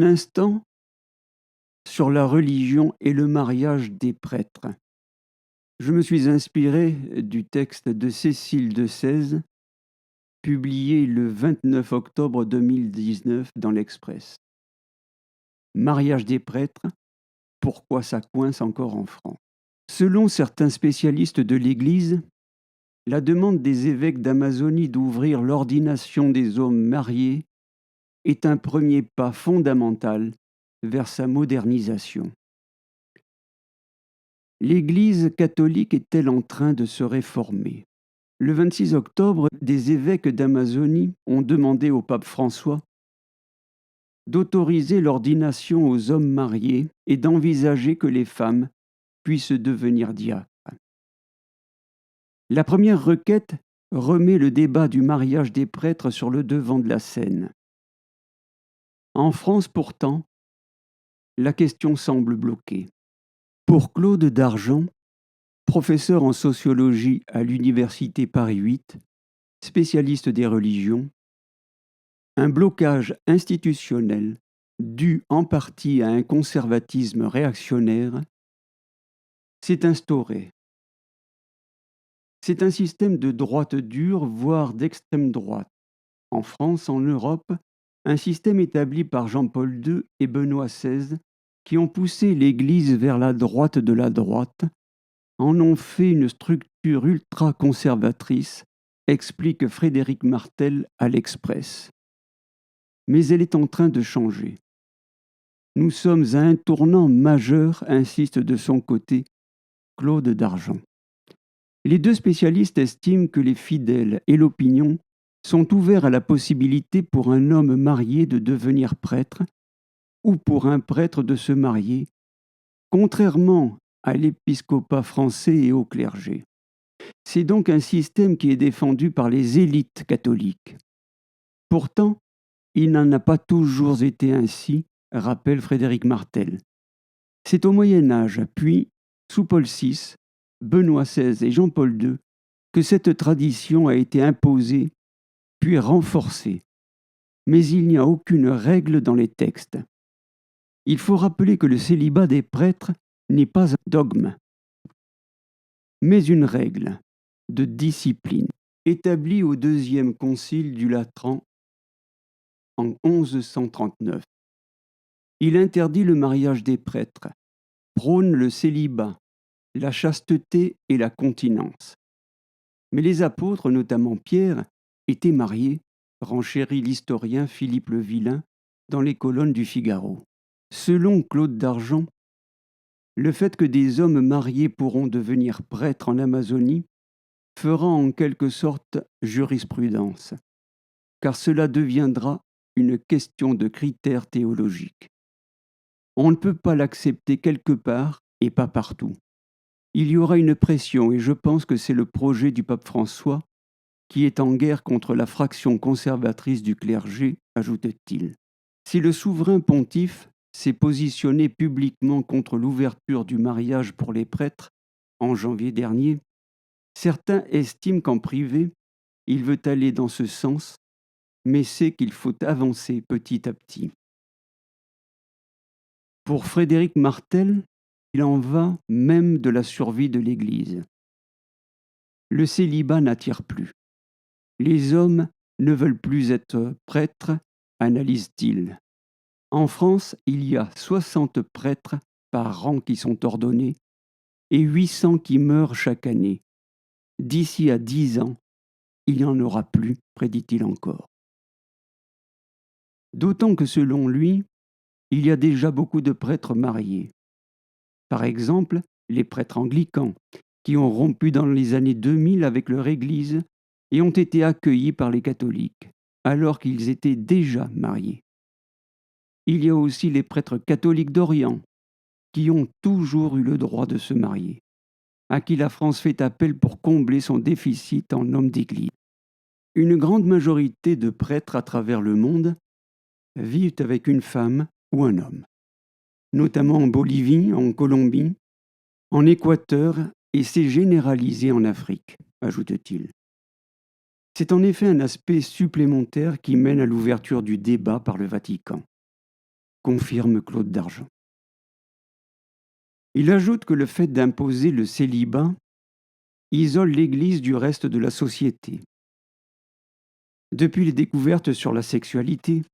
instant sur la religion et le mariage des prêtres. Je me suis inspiré du texte de Cécile de Sèze, publié le 29 octobre 2019 dans l'Express. Mariage des prêtres, pourquoi ça coince encore en France? Selon certains spécialistes de l'Église, la demande des évêques d'Amazonie d'ouvrir l'ordination des hommes mariés est un premier pas fondamental vers sa modernisation. L'Église catholique est-elle en train de se réformer? Le 26 octobre, des évêques d'Amazonie ont demandé au pape François d'autoriser l'ordination aux hommes mariés et d'envisager que les femmes puissent devenir diacres. La première requête remet le débat du mariage des prêtres sur le devant de la scène. En France, pourtant, la question semble bloquée. Pour Claude Dargent, professeur en sociologie à l'Université Paris 8, spécialiste des religions, un blocage institutionnel dû en partie à un conservatisme réactionnaire s'est instauré. C'est un système de droite dure, voire d'extrême droite. En France, en Europe, un système établi par Jean-Paul II et Benoît XVI qui ont poussé l'Église vers la droite de la droite, en ont fait une structure ultra-conservatrice, explique Frédéric Martel à l'Express. Mais elle est en train de changer. Nous sommes à un tournant majeur, insiste de son côté Claude Dargent. Les deux spécialistes estiment que les fidèles et l'opinion sont ouverts à la possibilité pour un homme marié de devenir prêtre ou pour un prêtre de se marier, contrairement à l'épiscopat français et au clergé. C'est donc un système qui est défendu par les élites catholiques. Pourtant, il n'en a pas toujours été ainsi, rappelle Frédéric Martel. C'est au Moyen Âge, puis, sous Paul VI, Benoît XVI et Jean-Paul II, que cette tradition a été imposée, puis renforcée. Mais il n'y a aucune règle dans les textes. Il faut rappeler que le célibat des prêtres n'est pas un dogme, mais une règle de discipline, établie au deuxième concile du Latran en 1139. Il interdit le mariage des prêtres, prône le célibat, la chasteté et la continence. Mais les apôtres, notamment Pierre, étaient mariés, renchérit l'historien Philippe Le Villain dans les colonnes du Figaro. Selon Claude Dargent, le fait que des hommes mariés pourront devenir prêtres en Amazonie fera en quelque sorte jurisprudence, car cela deviendra une question de critères théologiques. On ne peut pas l'accepter quelque part et pas partout. Il y aura une pression et je pense que c'est le projet du pape François qui est en guerre contre la fraction conservatrice du clergé, ajoute-t-il. Si le souverain pontife s'est positionné publiquement contre l'ouverture du mariage pour les prêtres en janvier dernier, certains estiment qu'en privé, il veut aller dans ce sens, mais sait qu'il faut avancer petit à petit. Pour Frédéric Martel, il en va même de la survie de l'Église. Le célibat n'attire plus. Les hommes ne veulent plus être prêtres, analyse-t-il. En France, il y a 60 prêtres par rang qui sont ordonnés et 800 qui meurent chaque année. D'ici à 10 ans, il n'y en aura plus, prédit-il encore. D'autant que selon lui, il y a déjà beaucoup de prêtres mariés. Par exemple, les prêtres anglicans, qui ont rompu dans les années 2000 avec leur Église et ont été accueillis par les catholiques, alors qu'ils étaient déjà mariés. Il y a aussi les prêtres catholiques d'Orient, qui ont toujours eu le droit de se marier, à qui la France fait appel pour combler son déficit en hommes d'Église. Une grande majorité de prêtres à travers le monde vivent avec une femme ou un homme, notamment en Bolivie, en Colombie, en Équateur, et c'est généralisé en Afrique, ajoute-t-il. C'est en effet un aspect supplémentaire qui mène à l'ouverture du débat par le Vatican. confirme Claude Dargent. Il ajoute que le fait d'imposer le célibat isole l'Église du reste de la société. Depuis les découvertes sur la sexualité,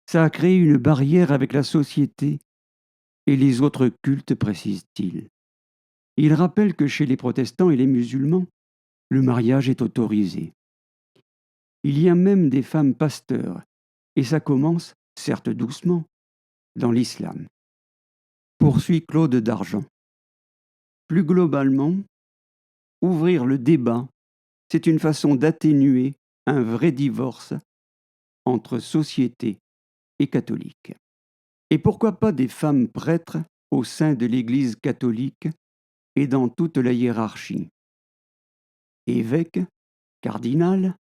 ça a créé une barrière avec la société et les autres cultes, précise-t-il. Il rappelle que chez les protestants et les musulmans, le mariage est autorisé. Il y a même des femmes pasteurs, et ça commence, certes doucement, dans l'islam. Poursuit Claude Dargent. Plus globalement, ouvrir le débat, c'est une façon d'atténuer un vrai divorce entre société et catholique. Et pourquoi pas des femmes prêtres au sein de l'Église catholique et dans toute la hiérarchie? Évêque, cardinal,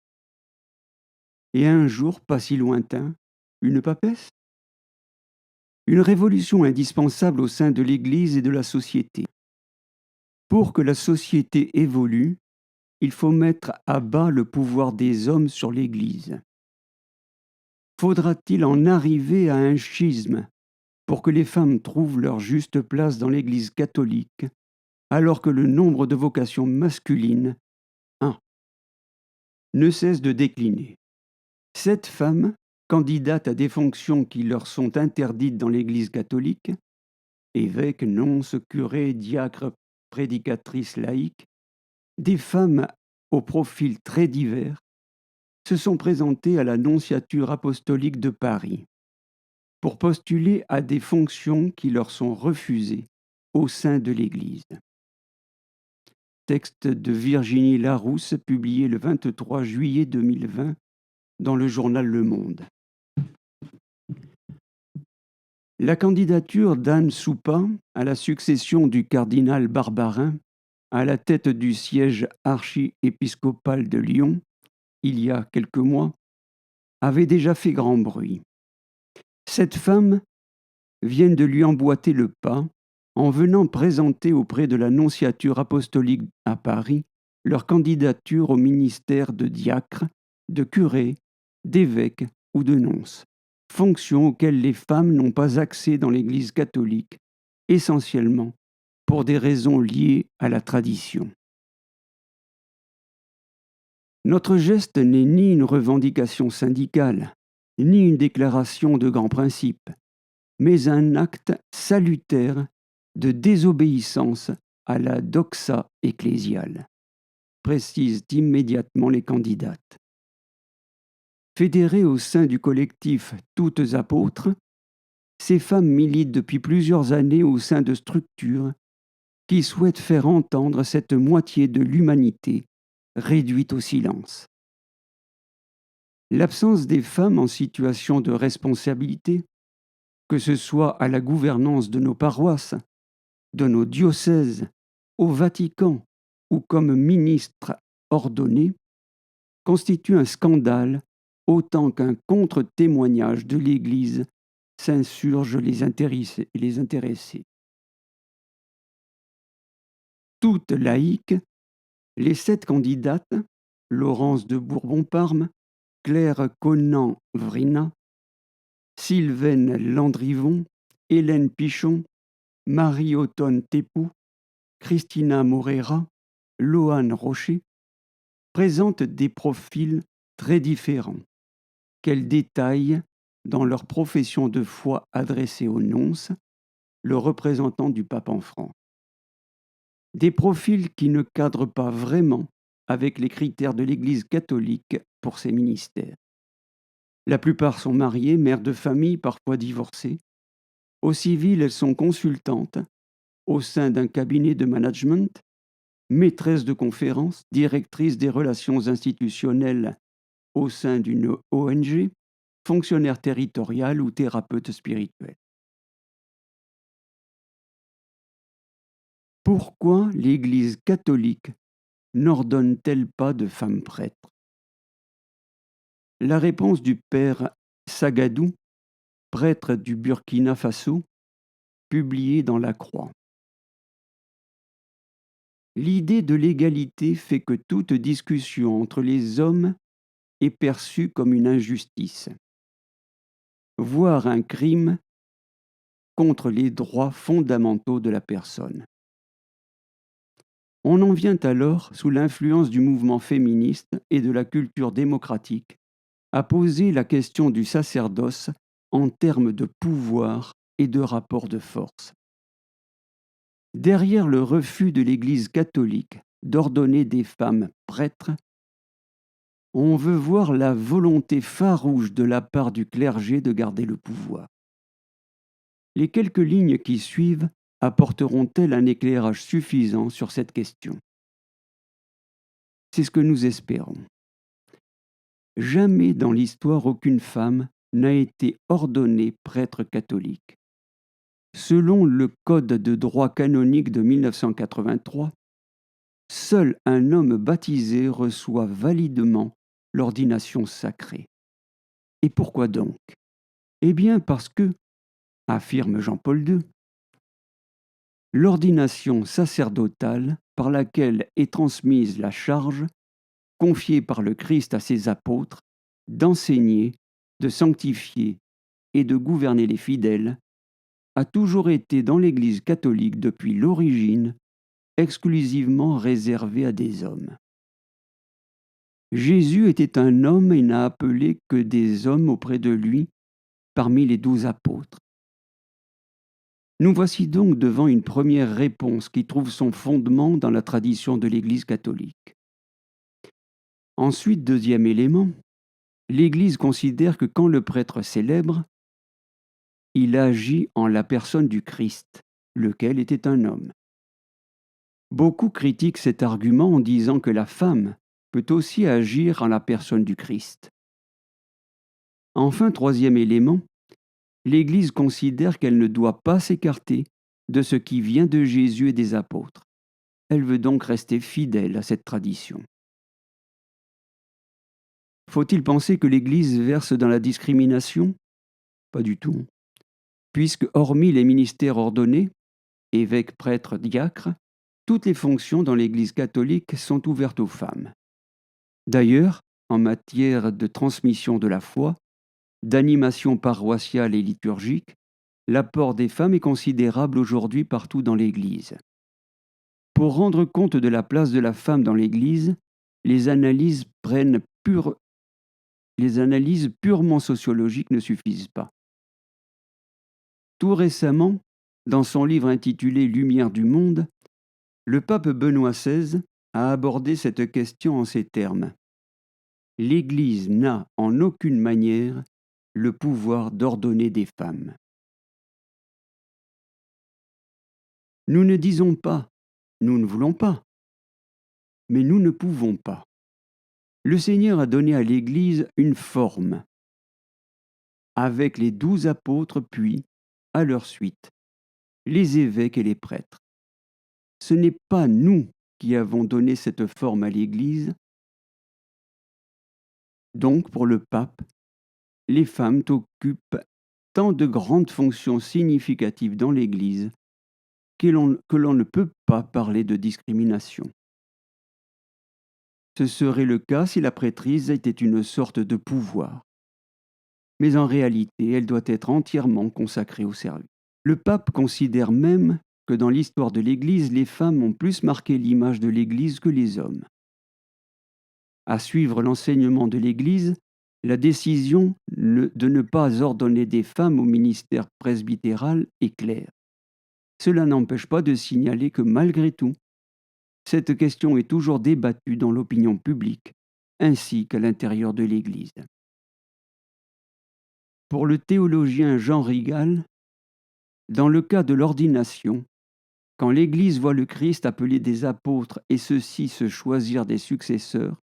et un jour, pas si lointain, une papesse? Une révolution indispensable au sein de l'Église et de la société. Pour que la société évolue, il faut mettre à bas le pouvoir des hommes sur l'Église. Faudra-t-il en arriver à un schisme pour que les femmes trouvent leur juste place dans l'Église catholique, alors que le nombre de vocations masculines ne cesse de décliner? 7 femmes, candidates à des fonctions qui leur sont interdites dans l'Église catholique, évêques, nonces, curés, diacres, prédicatrices laïques, des femmes aux profils très divers, se sont présentées à la nonciature apostolique de Paris pour postuler à des fonctions qui leur sont refusées au sein de l'Église. Texte de Virginie Larousse, publié le 23 juillet 2020 dans le journal Le Monde. La candidature d'Anne Soupa à la succession du cardinal Barbarin à la tête du siège archiépiscopal de Lyon, il y a quelques mois, avait déjà fait grand bruit. Cette femme vient de lui emboîter le pas en venant présenter auprès de la nonciature apostolique à Paris leur candidature au ministère de diacre, de curé, d'évêque ou de nonce, fonctions auxquelles les femmes n'ont pas accès dans l'Église catholique, essentiellement pour des raisons liées à la tradition. Notre geste n'est ni une revendication syndicale, ni une déclaration de grands principes, mais un acte salutaire de désobéissance à la doxa ecclésiale, précisent immédiatement les candidates. Fédérées au sein du collectif Toutes Apôtres, ces femmes militent depuis plusieurs années au sein de structures qui souhaitent faire entendre cette moitié de l'humanité réduite au silence. L'absence des femmes en situation de responsabilité, que ce soit à la gouvernance de nos paroisses, de nos diocèses, au Vatican ou comme ministres ordonnés, constitue un scandale autant qu'un contre-témoignage de l'Église s'insurgent les intéressés. Toutes laïques, les 7 candidates, Laurence de Bourbon-Parme, Claire Conan-Vrina, Sylvaine Landrivon, Hélène Pichon, Marie-Autonne Tépou, Christina Morera, Loane Rocher, présentent des profils très différents, qu'elles détaillent dans leur profession de foi adressée au nonce, le représentant du pape en France. Des profils qui ne cadrent pas vraiment avec les critères de l'Église catholique pour ces ministères. La plupart sont mariées, mères de famille, parfois divorcées. Au civil, elles sont consultantes au sein d'un cabinet de management, maîtresses de conférences, directrices des relations institutionnelles au sein d'une ONG, fonctionnaires territoriales ou thérapeutes spirituels. Pourquoi l'Église catholique n'ordonne-t-elle pas de femmes prêtres? La réponse du père Sagadou, prêtre du Burkina Faso, publiée dans La Croix. L'idée de l'égalité fait que toute discussion entre les hommes est perçue comme une injustice, voire un crime contre les droits fondamentaux de la personne. On en vient alors, sous l'influence du mouvement féministe et de la culture démocratique, à poser la question du sacerdoce en termes de pouvoir et de rapport de force. Derrière le refus de l'Église catholique d'ordonner des femmes prêtres, on veut voir la volonté farouche de la part du clergé de garder le pouvoir. Les quelques lignes qui suivent apporteront-elles un éclairage suffisant sur cette question? C'est ce que nous espérons. Jamais dans l'histoire aucune femme n'a été ordonnée prêtre catholique. Selon le Code de droit canonique de 1983, seul un homme baptisé reçoit validement l'ordination sacrée. Et pourquoi donc? Eh bien parce que, affirme Jean-Paul II, l'ordination sacerdotale par laquelle est transmise la charge, confiée par le Christ à ses apôtres, d'enseigner, de sanctifier et de gouverner les fidèles, a toujours été dans l'Église catholique depuis l'origine exclusivement réservée à des hommes. Jésus était un homme et n'a appelé que des hommes auprès de lui parmi les 12 apôtres. Nous voici donc devant une première réponse qui trouve son fondement dans la tradition de l'Église catholique. Ensuite, deuxième élément, l'Église considère que quand le prêtre célèbre, il agit en la personne du Christ, lequel était un homme. Beaucoup critiquent cet argument en disant que la femme peut aussi agir en la personne du Christ. Enfin, troisième élément, l'Église considère qu'elle ne doit pas s'écarter de ce qui vient de Jésus et des apôtres. Elle veut donc rester fidèle à cette tradition. Faut-il penser que l'Église verse dans la discrimination? Pas du tout. Puisque, hormis les ministères ordonnés, évêques, prêtres, diacres, toutes les fonctions dans l'Église catholique sont ouvertes aux femmes. D'ailleurs, en matière de transmission de la foi, d'animation paroissiale et liturgique, l'apport des femmes est considérable aujourd'hui partout dans l'Église. Pour rendre compte de la place de la femme dans l'Église, les analyses purement sociologiques ne suffisent pas. Tout récemment, dans son livre intitulé Lumière du monde, le pape Benoît XVI a abordé cette question en ces termes. L'Église n'a en aucune manière le pouvoir d'ordonner des femmes. Nous ne disons pas « nous ne voulons pas », mais nous ne pouvons pas. Le Seigneur a donné à l'Église une forme, avec les 12 apôtres puis, à leur suite, les évêques et les prêtres. Ce n'est pas nous qui avons donné cette forme à l'Église. Donc, pour le pape, les femmes occupent tant de grandes fonctions significatives dans l'Église que l'on ne peut pas parler de discrimination. Ce serait le cas si la prêtrise était une sorte de pouvoir. Mais en réalité, elle doit être entièrement consacrée au service. Le pape considère même que dans l'histoire de l'Église, les femmes ont plus marqué l'image de l'Église que les hommes. À suivre l'enseignement de l'Église, la décision de ne pas ordonner des femmes au ministère presbytéral est claire. Cela n'empêche pas de signaler que malgré tout, cette question est toujours débattue dans l'opinion publique, ainsi qu'à l'intérieur de l'Église. Pour le théologien Jean Rigal, dans le cas de l'ordination, quand l'Église voit le Christ appeler des apôtres et ceux-ci se choisir des successeurs,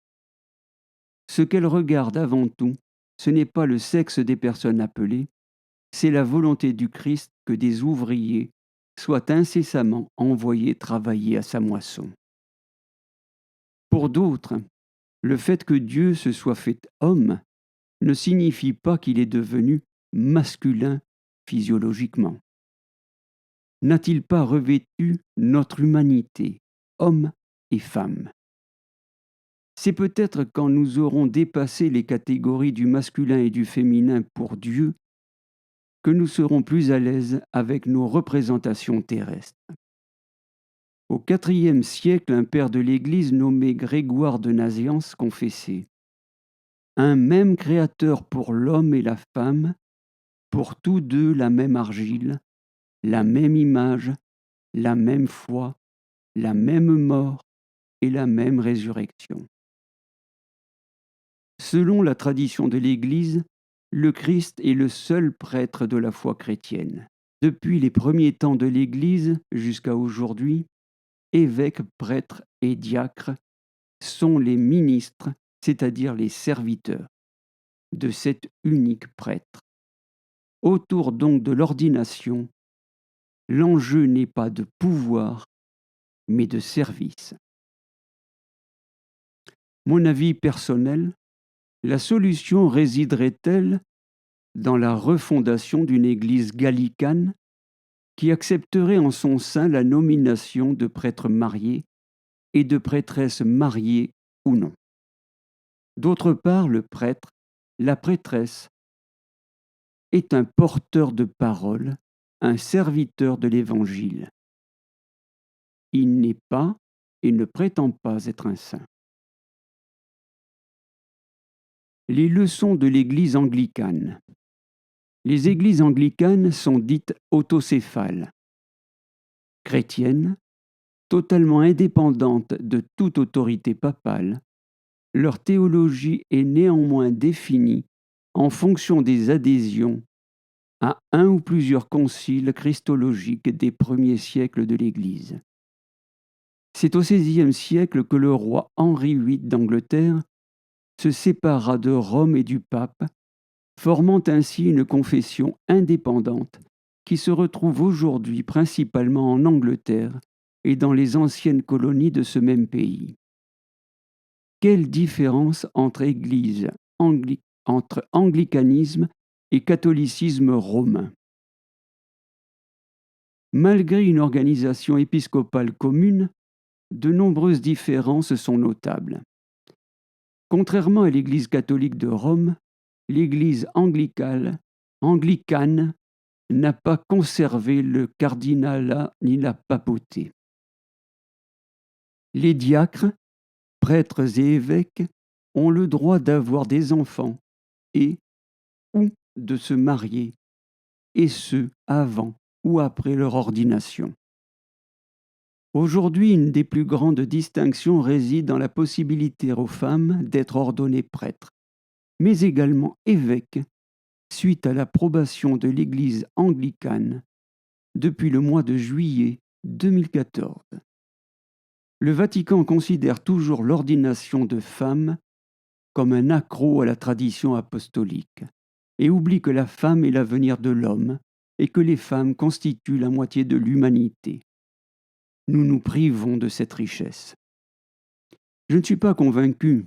ce qu'elle regarde avant tout, ce n'est pas le sexe des personnes appelées, c'est la volonté du Christ que des ouvriers soient incessamment envoyés travailler à sa moisson. Pour d'autres, le fait que Dieu se soit fait homme ne signifie pas qu'il est devenu masculin physiologiquement. N'a-t-il pas revêtu notre humanité, homme et femme? C'est peut-être quand nous aurons dépassé les catégories du masculin et du féminin pour Dieu que nous serons plus à l'aise avec nos représentations terrestres. Au IVe siècle, un père de l'Église nommé Grégoire de Nazianze confessait: un même Créateur pour l'homme et la femme, pour tous deux la même argile, la même image, la même foi, la même mort et la même résurrection. Selon la tradition de l'Église, le Christ est le seul prêtre de la foi chrétienne. Depuis les premiers temps de l'Église jusqu'à aujourd'hui, évêques, prêtres et diacres sont les ministres, c'est-à-dire les serviteurs, de cet unique prêtre. Autour donc de l'ordination, l'enjeu n'est pas de pouvoir, mais de service. Mon avis personnel, la solution résiderait-elle dans la refondation d'une Église gallicane qui accepterait en son sein la nomination de prêtres mariés et de prêtresses mariées ou non. D'autre part, le prêtre, la prêtresse, est un porteur de parole, un serviteur de l'Évangile. Il n'est pas et ne prétend pas être un saint. Les leçons de l'Église anglicane. Les églises anglicanes sont dites autocéphales, chrétiennes, totalement indépendantes de toute autorité papale. Leur théologie est néanmoins définie en fonction des adhésions à un ou plusieurs conciles christologiques des premiers siècles de l'Église. C'est au XVIe siècle que le roi Henri VIII d'Angleterre se sépara de Rome et du pape, formant ainsi une confession indépendante qui se retrouve aujourd'hui principalement en Angleterre et dans les anciennes colonies de ce même pays. Quelle différence entre entre anglicanisme et catholicisme romain? Malgré une organisation épiscopale commune, de nombreuses différences sont notables. Contrairement à l'Église catholique de Rome, l'Église anglicane n'a pas conservé le cardinalat ni la papauté. Les diacres, prêtres et évêques ont le droit d'avoir des enfants et ou de se marier, et ce, avant ou après leur ordination. Aujourd'hui, une des plus grandes distinctions réside dans la possibilité aux femmes d'être ordonnées prêtres, mais également évêques, suite à l'approbation de l'Église anglicane depuis le mois de juillet 2014. Le Vatican considère toujours l'ordination de femmes comme un accroc à la tradition apostolique et oublie que la femme est l'avenir de l'homme et que les femmes constituent la moitié de l'humanité. Nous nous privons de cette richesse. Je ne suis pas convaincu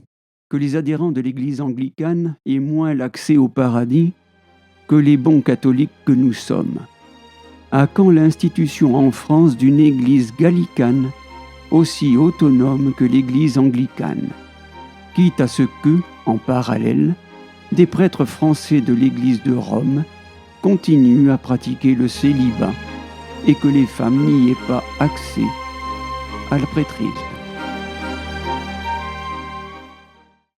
que les adhérents de l'Église anglicane aient moins l'accès au paradis que les bons catholiques que nous sommes. À quand l'institution en France d'une Église gallicane aussi autonome que l'Église anglicane, quitte à ce que, en parallèle, des prêtres français de l'Église de Rome continuent à pratiquer le célibat et que les femmes n'y aient pas accès à la prêtrise.